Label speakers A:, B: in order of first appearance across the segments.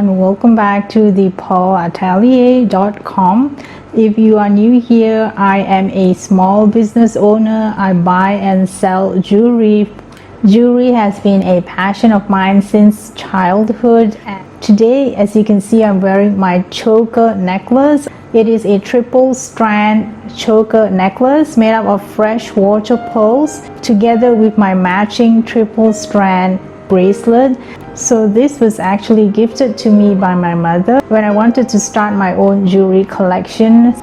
A: everyone, welcome back to the Atelier.com. If you are new here, I am a small business owner. I buy and sell jewelry. Jewelry has been a passion of mine since childhood. And today, as you can see, I'm wearing my choker necklace. It is a triple strand choker necklace made up of freshwater pearls together with my matching triple strand bracelet. So this was actually gifted to me by my mother when I wanted to start my own jewelry collection.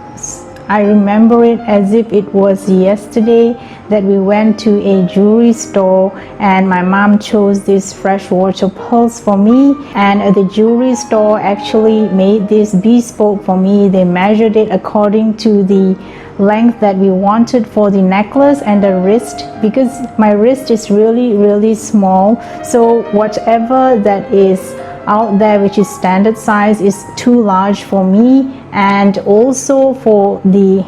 A: I remember it as if it was yesterday that we went to a jewelry store and my mom chose these freshwater pearls for me, and the jewelry store actually made this bespoke for me. They measured it according to the length that we wanted for the necklace and the wrist, because my wrist is really small, so whatever that is out there which is standard size is too large for me, and also for the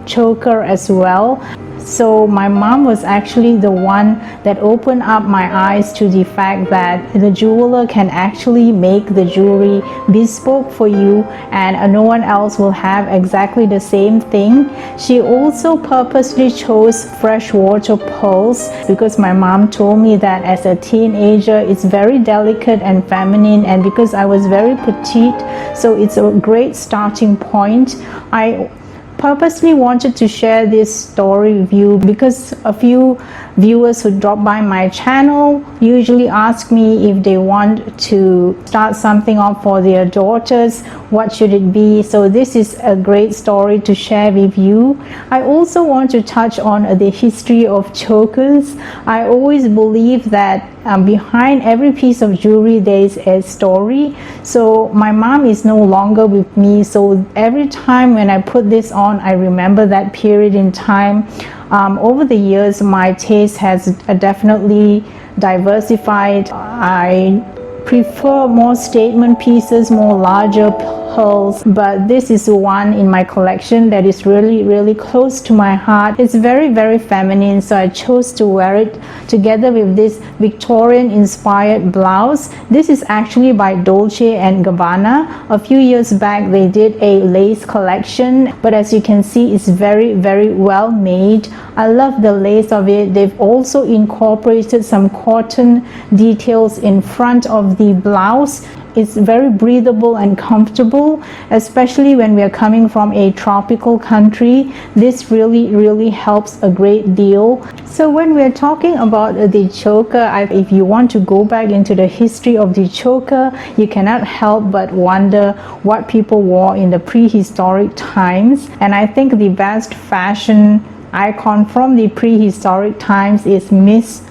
A: choker as well. So my mom was actually the one that opened up my eyes to the fact that the jeweler can actually make the jewelry bespoke for you, and no one else will have exactly the same thing. She also purposely chose freshwater pearls because my mom told me that as a teenager it's very delicate and feminine, and because I was very petite, so it's a great starting point. I purposely wanted to share this story with you because a few viewers who drop by my channel usually ask me if they want to start something up for their daughters, what should it be. So this is a great story to share with you. I also want to touch on the history of chokers. I always believe that behind every piece of jewelry there is a story. So my mom is no longer with me, so every time when I put this on, I remember that period in time. Over the years, my taste has definitely diversified. I prefer more statement pieces, more larger pearls, but this is one in my collection that is really close to my heart. It's very feminine, so I chose to wear it together with this Victorian inspired blouse. This is actually by Dolce & Gabbana. A few years back they did a lace collection, but as you can see, it's very well made. I love the lace of it. They've also incorporated some cotton details in front of the blouse. It's very breathable and comfortable, especially when we are coming from a tropical country. This really helps a great deal. So when we're talking about the choker, if you want to go back into the history of the choker, you cannot help but wonder what people wore in the prehistoric times. And I think the best fashion icon from the prehistoric times is Miss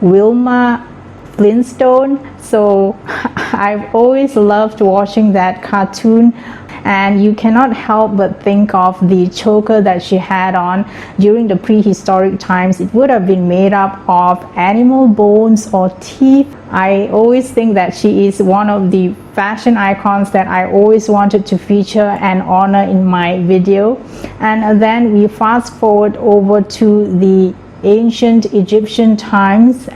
A: Wilma Flintstone. So I've always loved watching that cartoon, and you cannot help but think of the choker that she had on during the prehistoric times. It would have been made up of animal bones or teeth. I always think that she is one of the fashion icons that I always wanted to feature and honor in my video. And then we fast forward over to the ancient Egyptian times.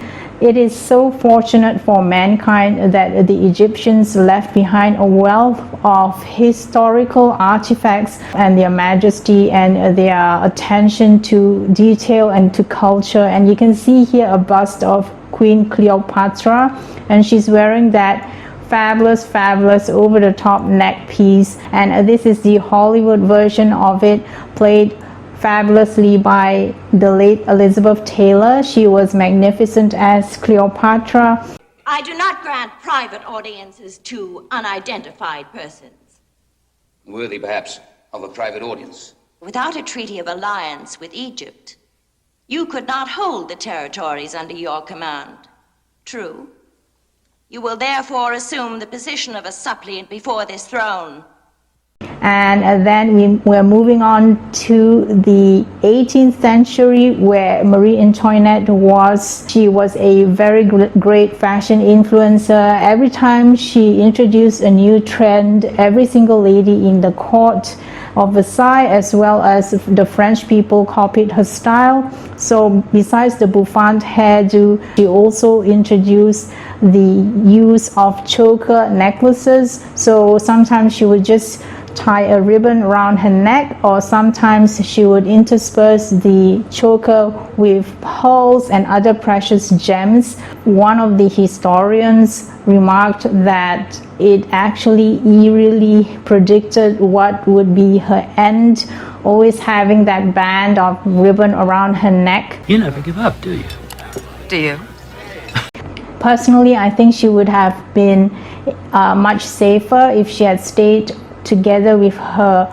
A: It is so fortunate for mankind that the Egyptians left behind a wealth of historical artifacts, and their majesty and their attention to detail and to culture. And you can see here a bust of Queen Cleopatra, and she's wearing that fabulous over the top neck piece, and this is the Hollywood version of it, played fabulously by the late Elizabeth Taylor. She was magnificent as Cleopatra.
B: I do not grant private audiences to unidentified persons.
C: Worthy, perhaps, of a private audience.
B: Without a treaty of alliance with Egypt, you could not hold the territories under your command. True. You will therefore assume the position of a suppliant before this throne.
A: And then we're moving on to the 18th century, where Marie Antoinette was. She was a very great fashion influencer. Every time she introduced a new trend, every single lady in the court of Versailles, as well as the French people copied her style. So besides the bouffant hairdo, she also introduced the use of choker necklaces. So sometimes she would just tie a ribbon around her neck, or sometimes she would intersperse the choker with pearls and other precious gems. One of the historians remarked that it actually eerily predicted what would be her end, always having that band of ribbon around her neck.
D: You never give up, do you?
E: Do you?
A: Personally, I think she would have been much safer if she had stayed together with her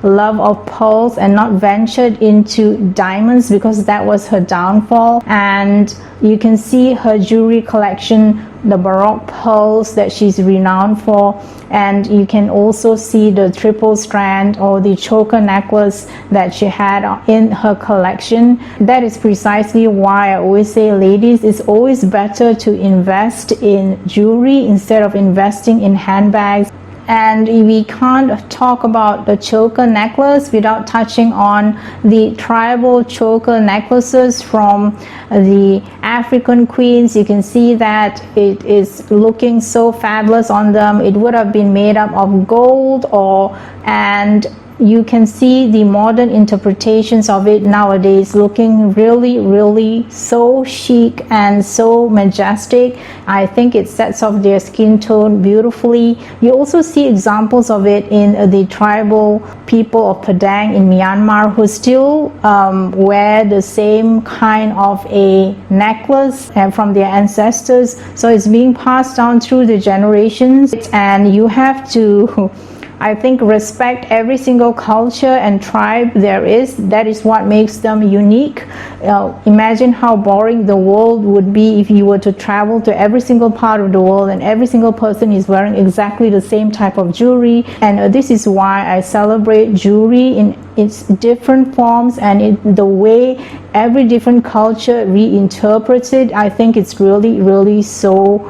A: love of pearls and not ventured into diamonds, because that was her downfall. And you can see her jewelry collection, the Baroque pearls that she's renowned for, and you can also see the triple strand or the choker necklace that she had in her collection. That is precisely why I always say, ladies, it's always better to invest in jewelry instead of investing in handbags. And we can't talk about the choker necklace without touching on the tribal choker necklaces from the African queens. You can see that it is looking so fabulous on them. It would have been made up of gold, and you can see the modern interpretations of it nowadays looking really so chic and so majestic. I think it sets off their skin tone beautifully. You also see examples of it in the tribal people of Padang in Myanmar, who still wear the same kind of a necklace from their ancestors. So it's being passed down through the generations, and you have to, I think, respect every single culture and tribe there is. That is what makes them unique. Imagine how boring the world would be if you were to travel to every single part of the world and every single person is wearing exactly the same type of jewelry. And this is why I celebrate jewelry in its different forms and the way every different culture reinterprets it. I think it's really so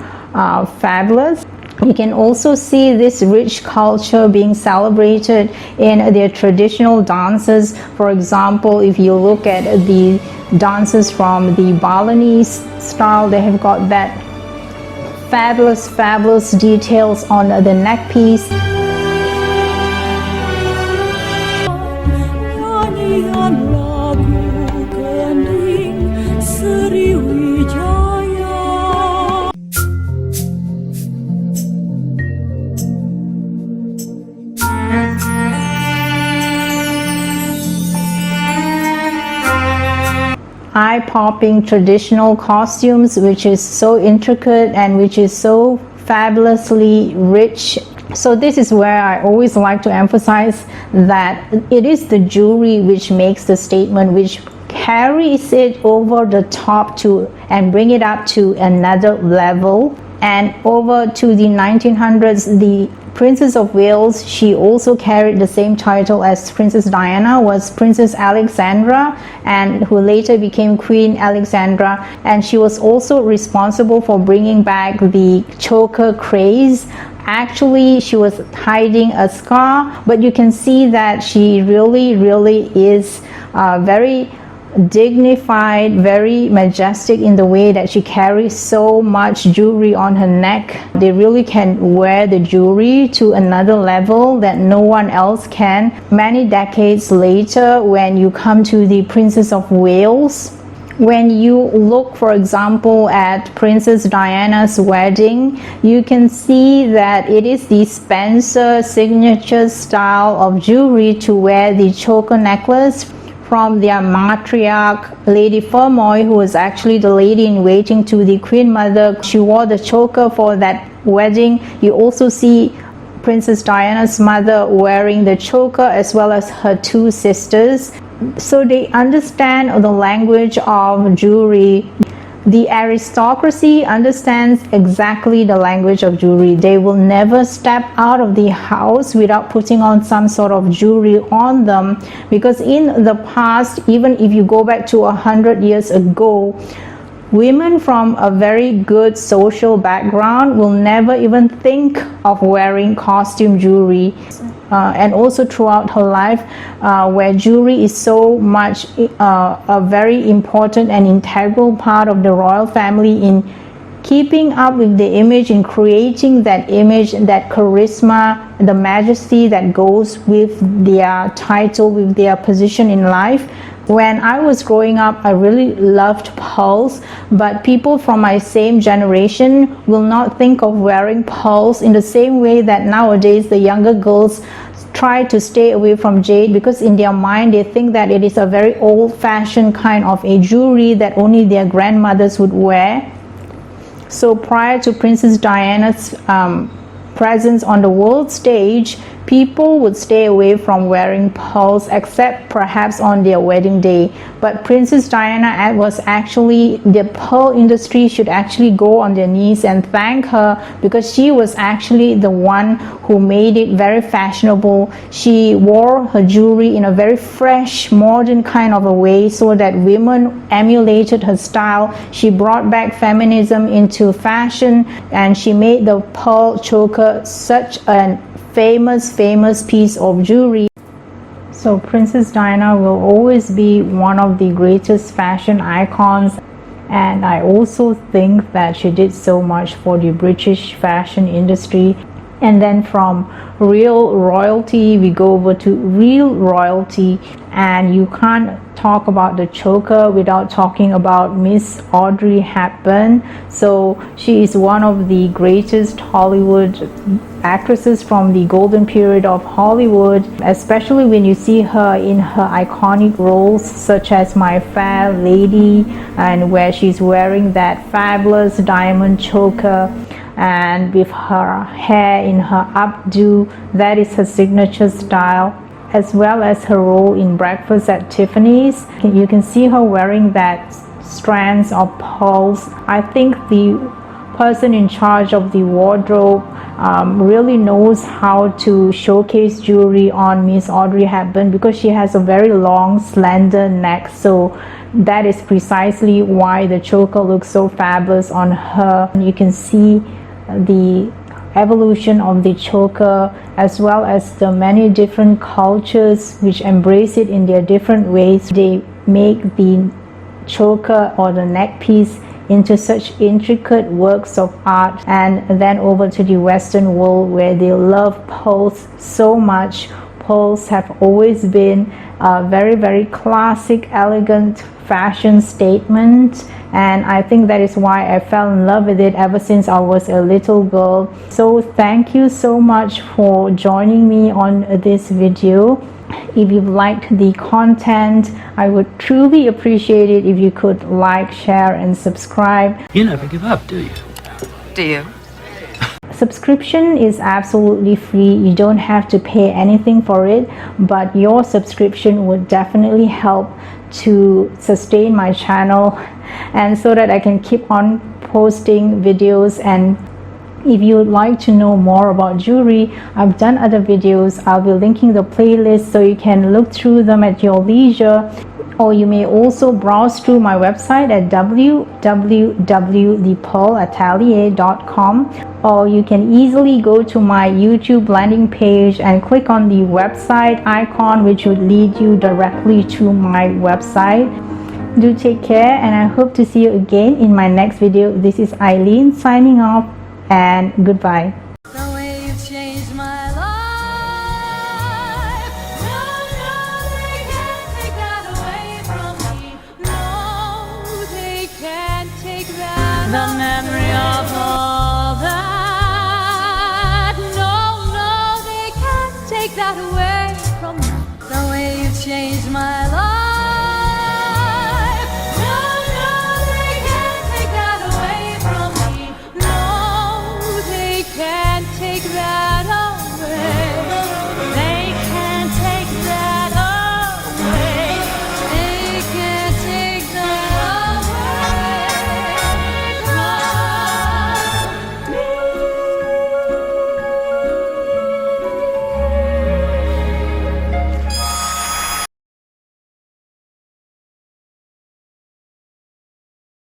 A: fabulous. You can also see this rich culture being celebrated in their traditional dances. For example, if you look at the dances from the Balinese style, they have got that fabulous details on the neck piece. Eye-popping traditional costumes, which is so intricate and which is so fabulously rich. So this is where I always like to emphasize that it is the jewelry which makes the statement, which carries it over the top to and bring it up to another level. And over to the 1900s, the Princess of Wales, she also carried the same title as Princess Diana, was Princess Alexandra, and who later became Queen Alexandra. And she was also responsible for bringing back the choker craze. Actually, she was hiding a scar, but you can see that she really is very dignified, very majestic in the way that she carries so much jewelry on her neck. They really can wear the jewelry to another level that no one else can. Many decades later, when you come to the Princess of Wales, when you look, for example, at Princess Diana's wedding, you can see that it is the Spencer signature style of jewelry to wear the choker necklace from their matriarch, Lady Fermoy, who was actually the lady in waiting to the Queen Mother. She wore the choker for that wedding. You also see Princess Diana's mother wearing the choker, as well as her two sisters. So they understand the language of jewelry. The aristocracy understands exactly the language of jewelry. They will never step out of the house without putting on some sort of jewelry on them, because in the past, even if you go back to 100 years ago, women from a very good social background will never even think of wearing costume jewelry. and also throughout her life, where jewelry is so much a very important and integral part of the royal family in keeping up with the image, in creating that image, that charisma, the majesty that goes with their title, with their position in life. When I was growing up, I really loved pearls, but people from my same generation will not think of wearing pearls in the same way that nowadays the younger girls try to stay away from jade, because in their mind they think that it is a very old-fashioned kind of a jewelry that only their grandmothers would wear. So prior to Princess Diana's presence on the world stage, people would stay away from wearing pearls except perhaps on their wedding day. But Princess Diana was actually, the pearl industry should actually go on their knees and thank her, because she was actually the one who made it very fashionable. She wore her jewelry in a very fresh, modern kind of a way so that women emulated her style. She brought back feminism into fashion, and she made the pearl choker such a famous piece of jewelry. So Princess Diana will always be one of the greatest fashion icons, and I also think that she did so much for the British fashion industry. And then from real royalty we go over to real royalty, and you can't talk about the choker without talking about Miss Audrey Hepburn. So she is one of the greatest Hollywood actresses from the golden period of Hollywood, especially when you see her in her iconic roles such as My Fair Lady, and where she's wearing that fabulous diamond choker and with her hair in her updo. That is her signature style, as well as her role in Breakfast at Tiffany's. You can see her wearing that strands of pearls. I think the person in charge of the wardrobe really knows how to showcase jewelry on Miss Audrey Hepburn, because she has a very long, slender neck. So that is precisely why the choker looks so fabulous on her. You can see the evolution of the choker, as well as the many different cultures which embrace it in their different ways. They make the choker or the neck piece into such intricate works of art. And then over to the Western world, where they love pearls so much. Pearls have always been a very classic, elegant fashion statement, and I think that is why I fell in love with it ever since I was a little girl. So thank you so much for joining me on this video. If you've liked the content, I would truly appreciate it if you could like, share, and subscribe.
D: You never give up, do you?
E: Do you?
A: Subscription is absolutely free. You don't have to pay anything for it, but your subscription would definitely help to sustain my channel, and so that I can keep on posting videos. And if you would like to know more about jewelry, I've done other videos. I'll be linking the playlist so you can look through them at your leisure. Or you may also browse through my website at www.thepearlatelier.com, or you can easily go to my YouTube landing page and click on the website icon, which would lead you directly to my website. Do take care, and I hope to see you again in my next video. This is Eileen signing off, and goodbye.
F: The way you've changed my life. No, they can't take that away from me. No, they can't take that. The memory of all that. No, they can't take that away from me. The way you've changed my life.